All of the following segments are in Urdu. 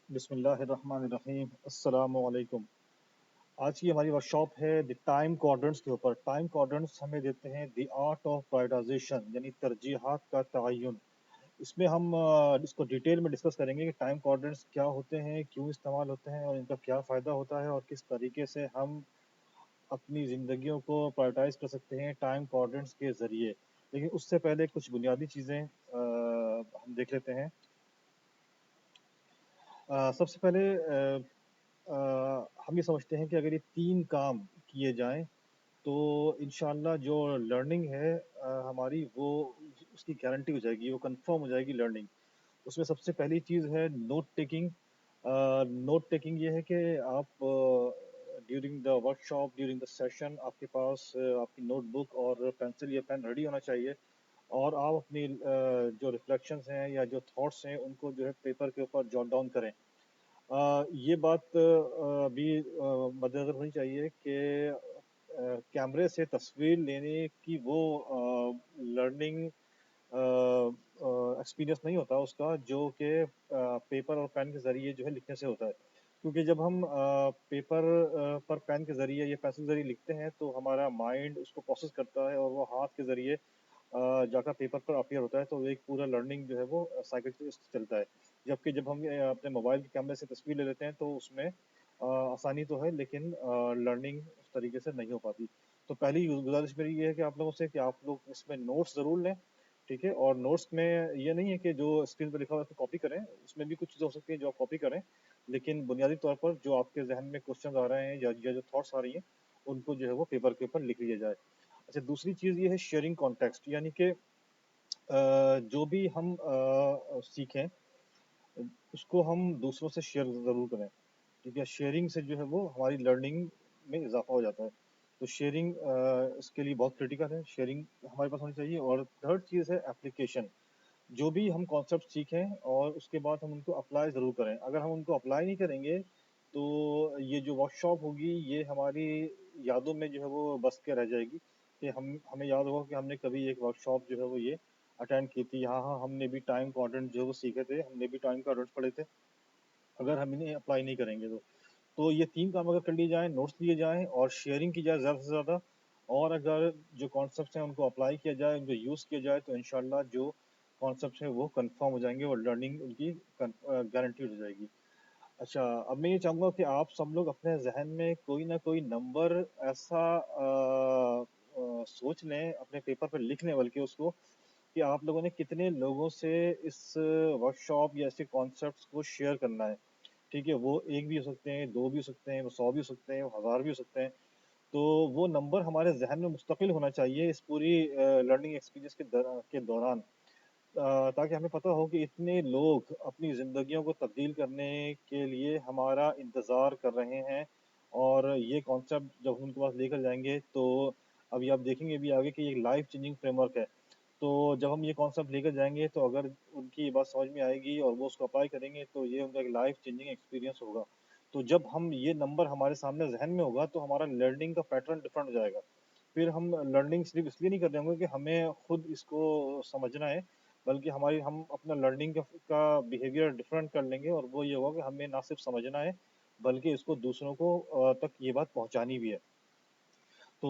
بسم اللہ الرحمن الرحیم، السلام علیکم۔ آج کی ہماری ورکشاپ ہے دی ٹائم کوارڈرنٹس کے اوپر۔ ٹائم کوارڈرنٹس ہمیں دیتے ہیں دی آرٹ آف پرائیورٹائزیشن، یعنی ترجیحات کا تعین۔ اس میں ہم اس کو ڈیٹیل میں ڈسکس کریں گے کہ ٹائم کوارڈرنٹس کیا ہوتے ہیں، کیوں استعمال ہوتے ہیں اور ان کا کیا فائدہ ہوتا ہے، اور کس طریقے سے ہم اپنی زندگیوں کو پرائیورٹائز کر سکتے ہیں ٹائم کوارڈرنٹس کے ذریعے۔ لیکن اس سے پہلے کچھ بنیادی چیزیں ہم دیکھ لیتے ہیں۔ سب سے پہلے ہم یہ سمجھتے ہیں کہ اگر یہ تین کام کیے جائیں تو انشاءاللہ جو لرننگ ہے ہماری، وہ اس کی گارنٹی ہو جائے گی، وہ کنفرم ہو جائے گی لرننگ۔ اس میں سب سے پہلی چیز ہے نوٹ ٹیکنگ۔ نوٹ ٹیکنگ یہ ہے کہ آپ during the work shop, during the session, آپ کے پاس آپ کی نوٹ بک اور پینسل یا پین ریڈی ہونا چاہیے، اور آپ اپنی جو ریفلیکشنز ہیں یا جو تھاٹس ہیں ان کو جو ہے پیپر کے اوپر جاٹ ڈاؤن کریں۔ یہ بات بھی مد نظر ہونی چاہیے کہ کیمرے سے تصویر لینے کی وہ لرننگ ایکسپیرینس نہیں ہوتا اس کا، جو کہ پیپر اور پین کے ذریعے جو ہے لکھنے سے ہوتا ہے۔ کیونکہ جب ہم پیپر پر پین کے ذریعے یا پینسل کے ذریعے لکھتے ہیں تو ہمارا مائنڈ اس کو پروسیس کرتا ہے اور وہ ہاتھ کے ذریعے جا کر پیپر پر اپیئر ہوتا ہے، تو ایک پورا لرننگ جو ہے وہ سائیکل چلتا ہے۔ جبکہ جب ہم اپنے موبائل کے کیمرے سے تصویر لے لیتے ہیں تو اس میں آسانی تو ہے لیکن لرننگ اس طریقے سے نہیں ہو پاتی۔ تو پہلی گزارش میری یہ ہے کہ آپ لوگوں سے کہ آپ لوگ اس میں نوٹس ضرور لیں، ٹھیک ہے؟ اور نوٹس میں یہ نہیں ہے کہ جو اسکرین پہ لکھا ہوا ہے اس کو کاپی کریں، اس میں بھی کچھ چیزیں ہو سکتی ہیں جو آپ کاپی کریں، لیکن بنیادی طور پر جو آپ کے ذہن میں کوشچنز آ رہے ہیں یا جو تھاٹس آ رہی ہیں ان کو جو ہے وہ پیپر کے اوپر لکھ لیا جائے۔ اچھا، دوسری چیز یہ ہے شیئرنگ کانٹیکسٹ، یعنی کہ جو بھی ہم سیکھیں اس کو ہم دوسروں سے شیئر ضرور کریں، ٹھیک ہے؟ شیئرنگ سے جو ہے وہ ہماری لرننگ میں اضافہ ہو جاتا ہے، تو شیئرنگ اس کے لیے بہت کریٹیکل ہے، شیئرنگ ہمارے پاس ہونی چاہیے۔ اور تھرڈ چیز ہے اپلیکیشن۔ جو بھی ہم کانسیپٹ سیکھیں اور اس کے بعد ہم ان کو اپلائی ضرور کریں۔ اگر ہم ان کو اپلائی نہیں کریں گے تو یہ جو ورک شاپ ہوگی یہ ہماری یادوں میں جو ہے وہ بس کے رہ جائے گی، کہ ہمیں یاد ہوگا کہ ہم نے کبھی ایک ورک شاپ جو ہے وہ یہ اٹینڈ کی تھی، یہاں ہم نے بھی ٹائم کوارڈرنٹ جو ہے وہ سیکھے تھے، ہم نے بھی ٹائم کوارڈرنٹ پڑھے تھے۔ اگر ہم انہیں اپلائی نہیں کریں گے تو یہ تین کام اگر کر لیے جائیں، نوٹس لیے جائیں اور شیئرنگ کی جائے زیادہ سے زیادہ، اور اگر جو کانسیپٹس ہیں ان کو اپلائی کیا جائے، ان کو یوز کیا جائے، تو انشاءاللہ جو کانسیپٹس ہیں وہ کنفرم ہو جائیں گے اور لرننگ ان کی گارنٹیڈ ہو جائے گی۔ اچھا، اب میں یہ چاہوں گا کہ آپ سب لوگ اپنے ذہن میں کوئی نہ کوئی نمبر ایسا سوچ لیں اپنے پیپر پر لکھنے، بلکہ اس کو کہ آپ لوگوں نے کتنے لوگوں سے اس ورک شاپ یا ایسے کانسیپٹس کو شیئر کرنا ہے، ٹھیک ہے؟ وہ ایک بھی ہو سکتے ہیں، دو بھی ہو سکتے ہیں، وہ 100 بھی ہو سکتے ہیں، وہ 1000 بھی ہو سکتے ہیں۔ تو وہ نمبر ہمارے ذہن میں مستقل ہونا چاہیے اس پوری لرننگ ایکسپیرینس کے دوران، تاکہ ہمیں پتہ ہو کہ اتنے لوگ اپنی زندگیوں کو تبدیل کرنے کے لیے ہمارا انتظار کر رہے ہیں، اور یہ کانسیپٹ جب ہم ان کے پاس لے کر جائیں گے تو ابھی آپ دیکھیں گے بھی آگے کہ یہ لائف چینجنگ فریم ورک ہے۔ تو جب ہم یہ کانسیپٹ لے کر جائیں گے تو اگر ان کی یہ بات سمجھ میں آئے گی اور وہ اس کو اپلائی کریں گے تو یہ ان کا ایک لائف چینجنگ ایکسپیرینس ہوگا۔ تو جب ہم یہ نمبر ہمارے سامنے ذہن میں ہوگا تو ہمارا لرننگ کا پیٹرن ڈفرینٹ ہو جائے گا۔ پھر ہم لرننگ صرف اس لیے نہیں کر رہے ہوں گے کہ ہمیں خود اس کو سمجھنا ہے، بلکہ ہم اپنا لرننگ کا بیہیویئر ڈفرینٹ کر لیں گے، اور وہ یہ ہوگا کہ ہمیں نہ صرف سمجھنا ہے بلکہ اس کو دوسروں کو تک یہ بات پہنچانی بھی ہے۔ تو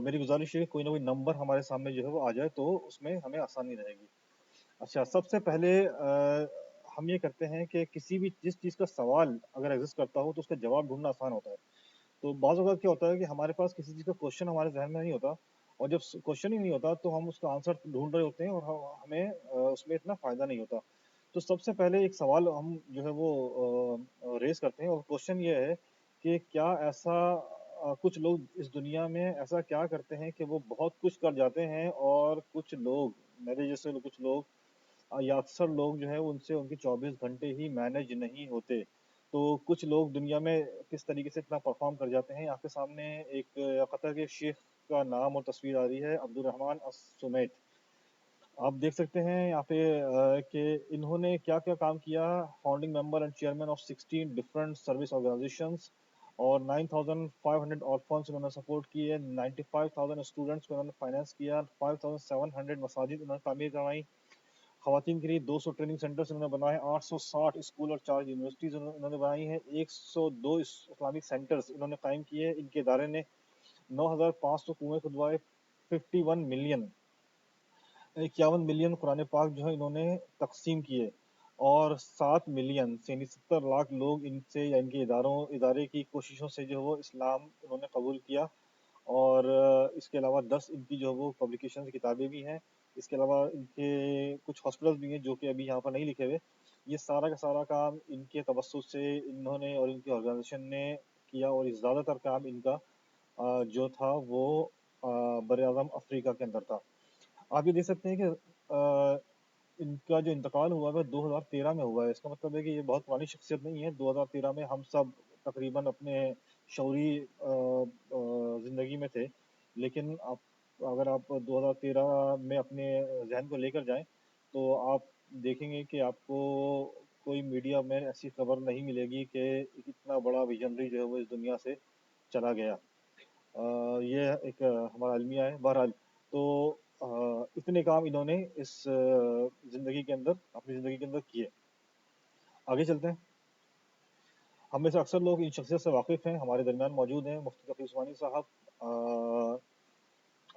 میری گزارش ہے کہ کوئی نہ کوئی نمبر ہمارے سامنے جو ہے وہ آ جائے تو اس میں ہمیں آسانی رہے گی۔ اچھا، سب سے پہلے ہم یہ کرتے ہیں کہ کسی بھی جس چیز کا سوال اگر ایگزسٹ کرتا ہو تو اس کا جواب ڈھونڈنا آسان ہوتا ہے۔ تو بعض اوقات کیا ہوتا ہے کہ ہمارے پاس کسی چیز کا کوشچن ہمارے ذہن میں نہیں ہوتا، اور جب کوشچن ہی نہیں ہوتا تو ہم اس کا آنسر ڈھونڈ رہے ہوتے ہیں اور ہمیں اس میں اتنا فائدہ نہیں ہوتا۔ تو سب سے پہلے ایک سوال ہم جو ہے وہ ریز کرتے ہیں، اور کوشچن یہ ہے کہ کیا ایسا کچھ لوگ اس دنیا میں ایسا کیا کرتے ہیں کہ وہ بہت کچھ کر جاتے ہیں، اور کچھ لوگ میرے جیسے کچھ لوگ یا اکثر لوگ جو ہے ان سے ان کے 24 گھنٹے ہی مینج نہیں ہوتے۔ تو کچھ لوگ دنیا میں کس طریقے سے اتنا پرفارم کر جاتے ہیں۔ آپ کے سامنے ایک قطر کے شیخ کا نام اور تصویر آ رہی ہے، عبد الرحمن السمیت۔ آپ دیکھ سکتے ہیں یہاں پہ کہ انہوں نے کیا کیا کام کیا۔ Founding member and chairman of 16 different service organisations, اور 9500 آرفنس انہوں نے سپورٹ کیے، 95,000 اسٹوڈنٹس کو انہوں نے فائنینس کیا، 5700 مساجد انہوں نے تعمیر کروائی، خواتین کے لیے 200 ٹریننگ سینٹرز انہوں نے بنائے، 860 اسکول اور 4 یونیورسٹیز انہوں نے بنائی ہیں، 102 اسلامک سینٹرز انہوں نے قائم کیے ہیں۔ ان کے ادارے نے 9500 کنویں کھدوائے، 51 ملین قرآن پاک جو ہے انہوں نے تقسیم کیے، اور 7 ملین یعنی 70 لاکھ لوگ ان سے یا ان کے ادارے کی کوششوں سے جو ہے وہ اسلام انہوں نے قبول کیا۔ اور اس کے علاوہ 10 ان کی جو ہے وہ پبلیکیشن کتابیں بھی ہیں، اس کے علاوہ ان کے کچھ ہاسپٹلز بھی ہیں جو کہ ابھی یہاں پر نہیں لکھے ہوئے۔ یہ سارا کا سارا کام ان کے توسط سے انہوں نے اور ان کی آرگنائزیشن نے کیا، اور زیادہ تر کام ان کا جو تھا وہ بر اعظم افریقہ کے اندر تھا۔ آپ یہ دیکھ سکتے ہیں کہ ان کا جو انتقال ہوا ہے 2013 میں ہوا ہے، اس کا مطلب ہے کہ یہ بہت پرانی شخصیت نہیں ہے۔ 2013 میں ہم سب تقریباً اپنے شعوری زندگی میں تھے، لیکن اگر آپ 2013 میں اپنے ذہن کو لے کر جائیں تو آپ دیکھیں گے کہ آپ کو کوئی میڈیا میں ایسی خبر نہیں ملے گی کہ اتنا بڑا ویژنری جو ہے وہ اس دنیا سے چلا گیا۔ یہ ایک ہمارا المیہ ہے۔ بہرحال تو اتنے کام انہوں نے اس زندگی کے اندر اپنی زندگی کے اندر کیے۔ آگے چلتے ہیں۔ ہم میں سے اکثر لوگ ان شخصیت سے واقف ہیں، ہمارے درمیان موجود ہیں مفتی تقی عثمانی صاحب۔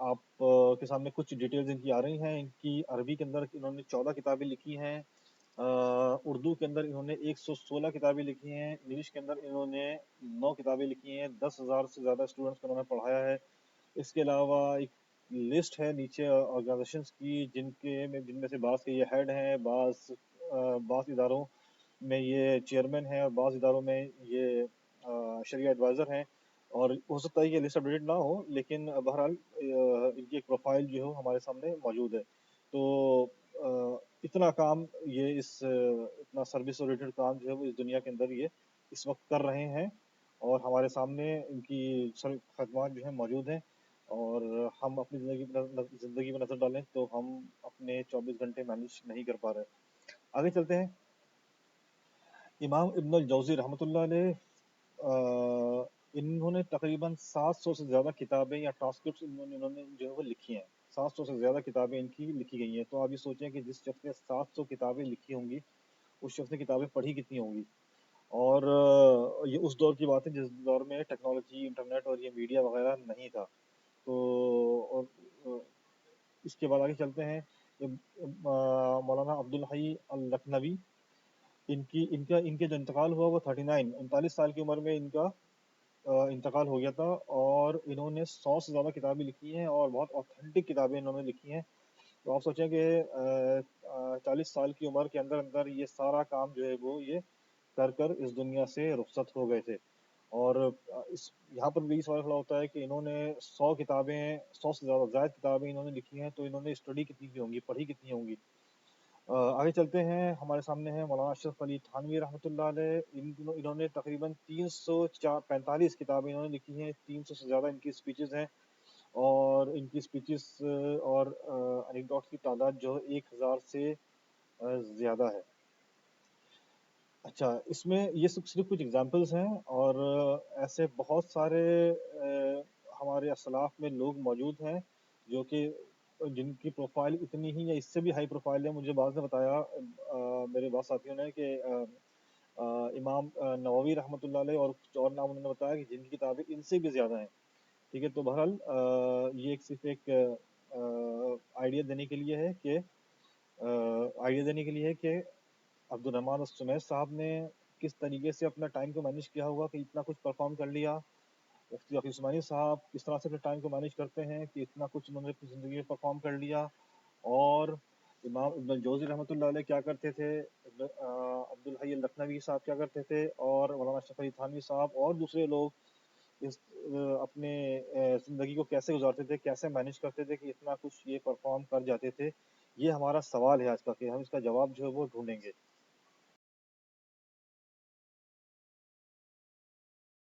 آپ کے سامنے کچھ ڈیٹیلز ان کی آ رہی ہیں۔ ان کی عربی کے اندر انہوں نے 14 کتابیں لکھی ہیں، اردو کے اندر انہوں نے 116 کتابیں لکھی ہیں، انگلش کے اندر انہوں نے 9 کتابیں لکھی ہیں، 10,000 سے زیادہ اسٹوڈنٹس کو انہوں نے پڑھایا ہے۔ اس کے علاوہ ایک لسٹ ہے نیچے آرگنائزیشنز کی جن میں سے بعض کے یہ ہیڈ ہیں، بعض اداروں میں یہ چیئرمین ہیں، اور بعض اداروں میں یہ شرعی ایڈوائزر ہیں، اور ہو سکتا ہے یہ لسٹ اپڈیٹ نہ ہو، لیکن بہرحال ان کی ایک پروفائل جو ہے ہمارے سامنے موجود ہے۔ تو اتنا کام یہ اتنا سروس اورینٹڈ کام جو ہے وہ اس دنیا کے اندر یہ اس وقت کر رہے ہیں، اور ہمارے سامنے ان کی خدمات جو ہیں موجود ہیں۔ اور ہم اپنی زندگی میں نظر ڈالیں تو ہم اپنے 24 گھنٹے مینیج نہیں کر پا رہے۔ آگے چلتے ہیں۔ امام ابن الجوزی رحمۃ اللہ علیہ، انہوں نے تقریباً 700 سے زیادہ کتابیں یا ٹرانسکرپٹس انہوں نے جو ہے وہ لکھی ہیں۔ 700 سے زیادہ کتابیں ان کی لکھی گئی ہیں۔ تو آپ یہ سوچیں کہ جس شخص نے 700 کتابیں لکھی ہوں گی، اس شخص نے کتابیں پڑھی کتنی ہوں گی۔ اور یہ اس دور کی بات ہے جس دور میں ٹیکنالوجی، انٹرنیٹ اور یہ میڈیا وغیرہ نہیں تھا۔ تو اور اس کے بعد آگے چلتے ہیں۔ مولانا عبدالحی اللکھنوی، ان کے جو انتقال ہوا وہ 39 سال کی عمر میں ان کا انتقال ہو گیا تھا، اور انہوں نے 100 سے زیادہ کتابیں لکھی ہیں، اور بہت اوتھینٹک کتابیں انہوں نے لکھی ہیں۔ تو آپ سوچیں کہ 40 سال کی عمر کے اندر اندر یہ سارا کام جو ہے وہ یہ کر اس دنیا سے رخصت ہو گئے تھے۔ اور یہاں پر بھی سوال کھڑا ہوتا ہے کہ انہوں نے 100 سے زائد کتابیں انہوں نے لکھی ہیں، تو انہوں نے اسٹڈی کتنی کی ہوں گی، پڑھی کتنی ہوں گی۔ آگے چلتے ہیں۔ ہمارے سامنے ہیں مولانا اشرف علی تھانوی رحمۃ اللہ علیہ۔ انہوں نے تقریباً 345 کتابیں انہوں نے لکھی ہیں، 300 سے زیادہ ان کی اسپیچز ہیں، اور ان کی اسپیچز اور انیکڈوٹس کی تعداد جو 1000 سے زیادہ ہے۔ اچھا، اس میں یہ صرف کچھ اگزامپلس ہیں، اور ایسے بہت سارے ہمارے اسلاف میں لوگ موجود ہیں جو کہ جن کی پروفائل اتنی ہی یا اس سے بھی ہائی پروفائل ہے۔ مجھے بعض نے بتایا، میرے بعض ساتھیوں نے، کہ امام نووی رحمۃ اللہ علیہ اور کچھ اور نام انہوں نے بتایا کہ جن کی کتابیں ان سے بھی زیادہ ہیں۔ ٹھیک ہے، تو بہرحال یہ صرف ایک آئیڈیا دینے کے لیے ہے کہ عبد الرحمٰن السمیع صاحب نے کس طریقے سے اپنا ٹائم کو مینیج کیا ہوگا کہ اتنا کچھ پرفارم کر لیا۔ مفتی تقی عثمانی صاحب کس طرح سے اپنے ٹائم کو مینیج کرتے ہیں کہ اتنا کچھ انہوں نے اپنی زندگی میں پرفارم کر لیا۔ اور امام ابن الجوزی رحمۃ اللہ علیہ کیا کرتے تھے، عبدالحی اللکھنوی صاحب کیا کرتے تھے، اور مولانا اشرف علی تھانوی صاحب اور دوسرے لوگ اپنے زندگی کو کیسے گزارتے تھے، کیسے مینیج کرتے تھے کہ اتنا کچھ یہ پرفارم کر جاتے تھے۔ یہ ہمارا سوال ہے آج کا، کہ ہم اس کا جواب جو ہے وہ ڈھونڈیں گے۔